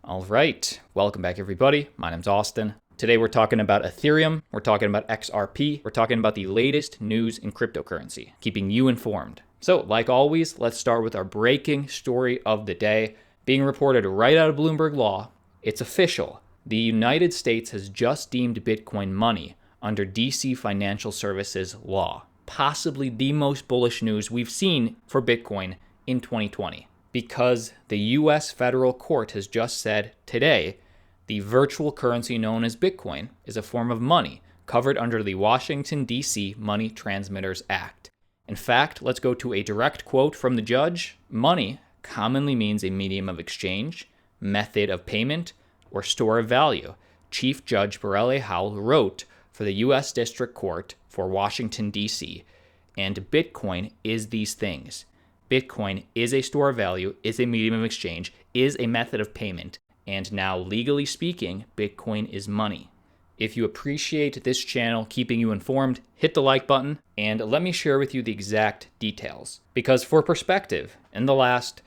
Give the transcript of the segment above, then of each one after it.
All right, welcome back everybody. My name's Austin. Today we're talking about Ethereum, we're talking about XRP, we're talking about the latest news in cryptocurrency, keeping you informed. So, like always, let's start with our breaking story of the day, being reported right out of Bloomberg Law. It's official. The United States has just deemed Bitcoin money under DC Financial Services law, possibly the most bullish news we've seen for Bitcoin in 2020. Because the US federal court has just said today the virtual currency known as Bitcoin is a form of money covered under the Washington, D.C. Money Transmitters Act. In fact, let's go to a direct quote from the judge. Money commonly means a medium of exchange, method of payment, or store of value. Chief Judge Borrelli Howell wrote for the U.S. District Court for Washington, D.C., and Bitcoin is these things. Bitcoin is a store of value, is a medium of exchange, is a method of payment, and now, legally speaking, Bitcoin is money. If you appreciate this channel keeping you informed, hit the like button, and let me share with you the exact details. Because for perspective, in the last,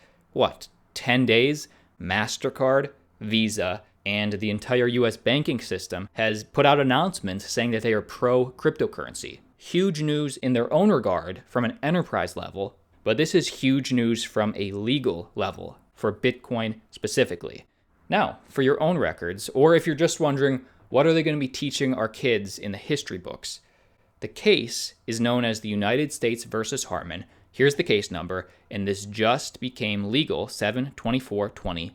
10 days, MasterCard, Visa, and the entire US banking system has put out announcements saying that they are pro-cryptocurrency. Huge news in their own regard from an enterprise level, but this is huge news from a legal level for Bitcoin specifically. Now, for your own records, or if you're just wondering, what are they going to be teaching our kids in the history books? The case is known as the United States versus Hartman. Here's the case number, and this just became legal 7/24/20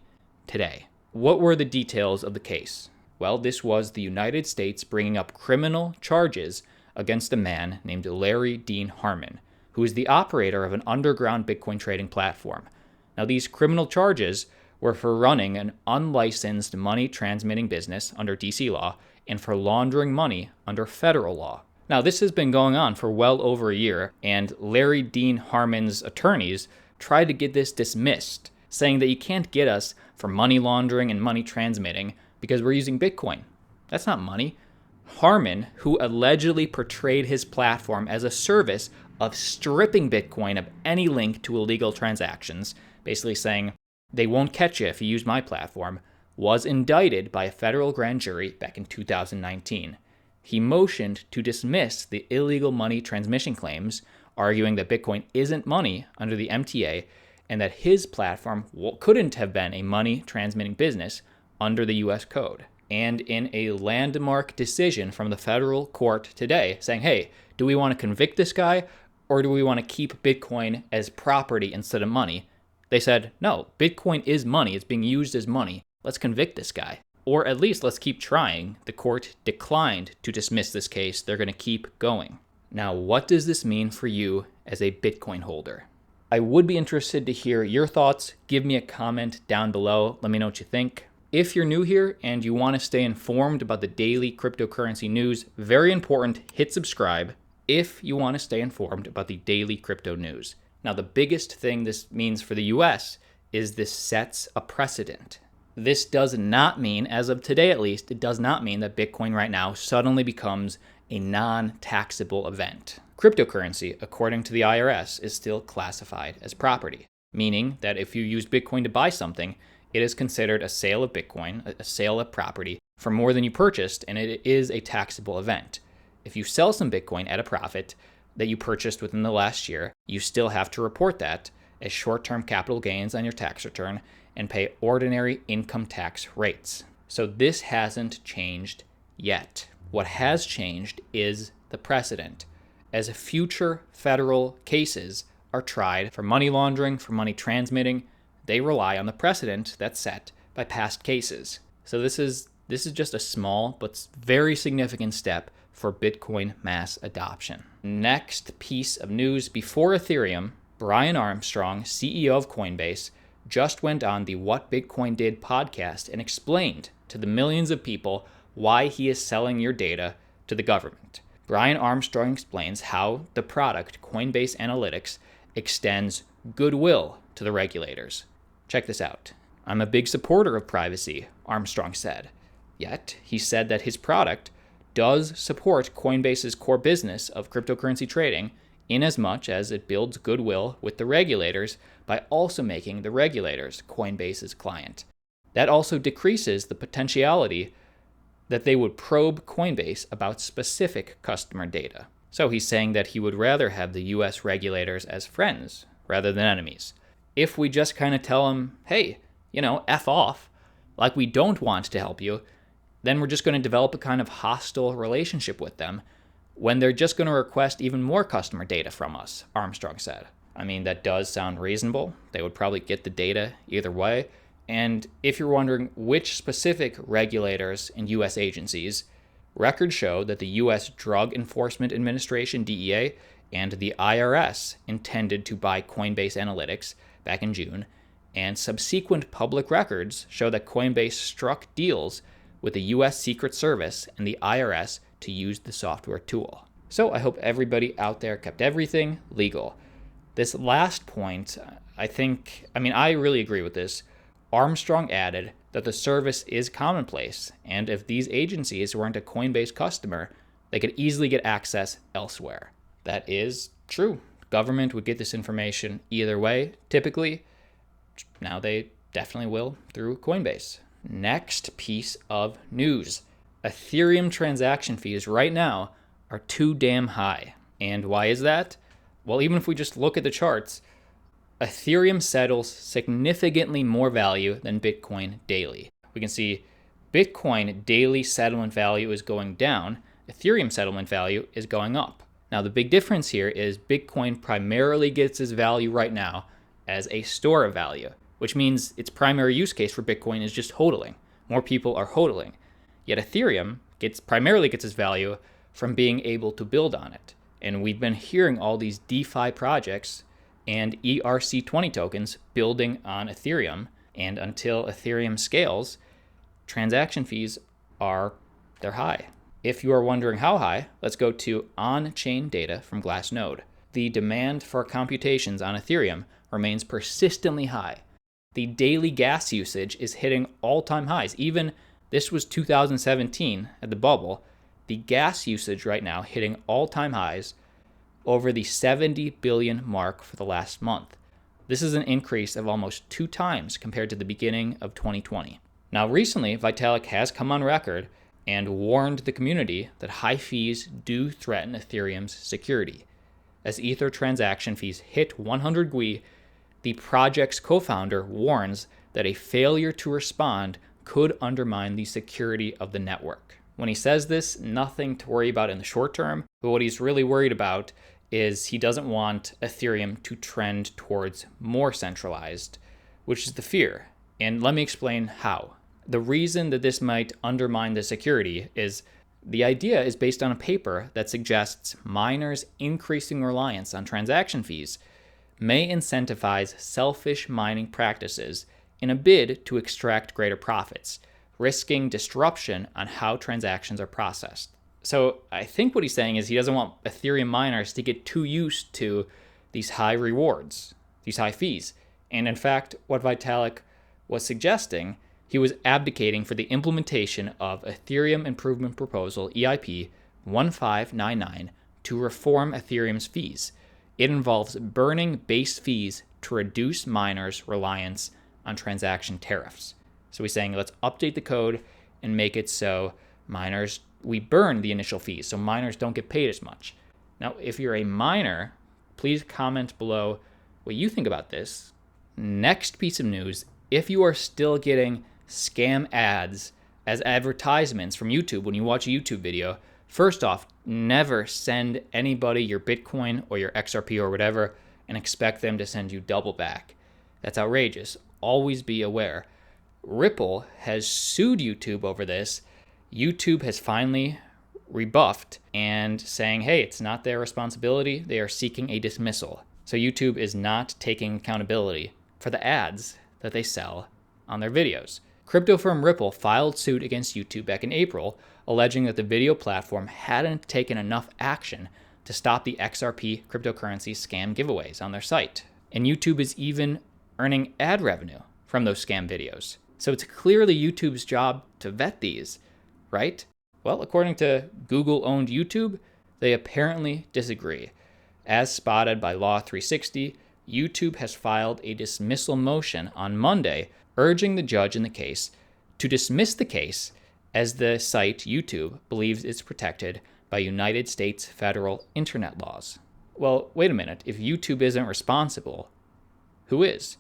today. What were the details of the case? Well, this was the United States bringing up criminal charges against a man named Larry Dean Harmon, who is the operator of an underground Bitcoin trading platform. Now, these criminal charges were for running an unlicensed money transmitting business under DC law and for laundering money under federal law. Now, this has been going on for well over a year, and Larry Dean Harmon's attorneys tried to get this dismissed, saying that you can't get us for money laundering and money transmitting because we're using Bitcoin. That's not money. Harmon, who allegedly portrayed his platform as a service of stripping Bitcoin of any link to illegal transactions, basically saying, they won't catch you if you use my platform, was indicted by a federal grand jury back in 2019. He motioned to dismiss the illegal money transmission claims, arguing that Bitcoin isn't money under the MTA and that his platform couldn't have been a money transmitting business under the US code. And in a landmark decision from the federal court today saying, hey, do we want to convict this guy or do we want to keep Bitcoin as property instead of money? They said, no, Bitcoin is money. It's being used as money. Let's convict this guy. Or at least let's keep trying. The court declined to dismiss this case. They're going to keep going. Now, what does this mean for you as a Bitcoin holder? I would be interested to hear your thoughts. Give me a comment down below. Let me know what you think. If you're new here and you want to stay informed about the daily cryptocurrency news, very important, hit subscribe if you want to stay informed about the daily crypto news. Now, the biggest thing this means for the US is this sets a precedent. This does not mean, as of today at least, it does not mean that Bitcoin right now suddenly becomes a non-taxable event. Cryptocurrency, according to the IRS, is still classified as property, meaning that if you use Bitcoin to buy something, it is considered a sale of Bitcoin, a sale of property, for more than you purchased, and it is a taxable event. If you sell some Bitcoin at a profit that you purchased within the last year, you still have to report that as short-term capital gains on your tax return and pay ordinary income tax rates. So this hasn't changed yet. What has changed is the precedent. As future federal cases are tried for money laundering, for money transmitting, they rely on the precedent that's set by past cases. So this is just a small but very significant step for Bitcoin mass adoption. Next piece of news before Ethereum, Brian Armstrong, CEO of Coinbase, just went on the What Bitcoin Did podcast and explained to the millions of people why he is selling your data to the government. Brian Armstrong explains how the product Coinbase Analytics extends goodwill to the regulators. Check this out. I'm a big supporter of privacy, Armstrong said. Yet, he said that his product does support Coinbase's core business of cryptocurrency trading in as much as it builds goodwill with the regulators by also making the regulators Coinbase's client. That also decreases the potentiality that they would probe Coinbase about specific customer data. So he's saying that he would rather have the US regulators as friends rather than enemies. If we just kind of tell them, hey, F off, like we don't want to help you, then we're just going to develop a kind of hostile relationship with them when they're just going to request even more customer data from us, Armstrong said. I mean, that does sound reasonable. They would probably get the data either way. And if you're wondering which specific regulators and U.S. agencies, records show that the U.S. Drug Enforcement Administration, DEA, and the IRS intended to buy Coinbase Analytics back in June, and subsequent public records show that Coinbase struck deals with the U.S. Secret Service and the IRS to use the software tool. So I hope everybody out there kept everything legal. This last point, I really agree with this. Armstrong added that the service is commonplace, and if these agencies weren't a Coinbase customer, they could easily get access elsewhere. That is true. Government would get this information either way, typically. Now they definitely will through Coinbase. Next piece of news. Ethereum transaction fees right now are too damn high. And why is that? Well, even if we just look at the charts, Ethereum settles significantly more value than Bitcoin daily. We can see Bitcoin daily settlement value is going down, Ethereum settlement value is going up. Now, the big difference here is Bitcoin primarily gets its value right now as a store of value, which means its primary use case for Bitcoin is just hodling. More people are hodling. Yet Ethereum primarily gets its value from being able to build on it. And we've been hearing all these DeFi projects and ERC20 tokens building on Ethereum. And until Ethereum scales, transaction fees they're high. If you are wondering how high, let's go to on-chain data from Glassnode. The demand for computations on Ethereum remains persistently high. The daily gas usage is hitting all-time highs. Even this was 2017 at the bubble. The gas usage right now hitting all-time highs over the 70 billion mark for the last month. This is an increase of almost 2 times compared to the beginning of 2020. Now, recently, Vitalik has come on record and warned the community that high fees do threaten Ethereum's security. As Ether transaction fees hit 100 GUI, the project's co-founder warns that a failure to respond could undermine the security of the network. When he says this, nothing to worry about in the short term, but what he's really worried about is he doesn't want Ethereum to trend towards more centralized, which is the fear. And let me explain how. The reason that this might undermine the security is the idea is based on a paper that suggests miners' increasing reliance on transaction fees may incentivize selfish mining practices in a bid to extract greater profits, risking disruption on how transactions are processed. So I think what he's saying is he doesn't want Ethereum miners to get too used to these high rewards, these high fees. And in fact, what Vitalik was suggesting, he was abdicating for the implementation of Ethereum Improvement Proposal, EIP 1599, to reform Ethereum's fees. It involves burning base fees to reduce miners' reliance on transaction tariffs. So he's saying, let's update the code and make it so we burn the initial fees, so miners don't get paid as much. Now, if you're a miner, please comment below what you think about this. Next piece of news, if you are still getting scam ads as advertisements from YouTube when you watch a YouTube video, first off, never send anybody your Bitcoin or your XRP or whatever and expect them to send you double back. That's outrageous. Always be aware. Ripple has sued YouTube over this. YouTube has finally rebuffed and saying, hey, it's not their responsibility. They are seeking a dismissal. So YouTube is not taking accountability for the ads that they sell on their videos. Crypto firm Ripple filed suit against YouTube back in April, alleging that the video platform hadn't taken enough action to stop the XRP cryptocurrency scam giveaways on their site. And YouTube is even earning ad revenue from those scam videos. So it's clearly YouTube's job to vet these, right? Well, according to Google-owned YouTube, they apparently disagree. As spotted by Law 360, YouTube has filed a dismissal motion on Monday urging the judge in the case to dismiss the case as the site, YouTube, believes it's protected by United States federal internet laws. Well, wait a minute. If YouTube isn't responsible, who is?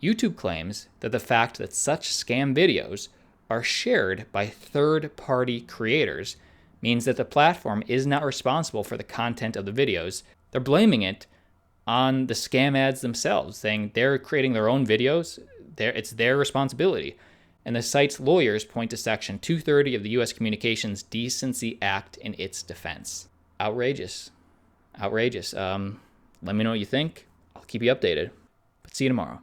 YouTube claims that the fact that such scam videos are shared by third-party creators means that the platform is not responsible for the content of the videos. They're blaming it on the scam ads themselves, saying they're creating their own videos. It's their responsibility. And the site's lawyers point to Section 230 of the U.S. Communications Decency Act in its defense. Outrageous. Outrageous. Let me know what you think. I'll keep you updated. But see you tomorrow.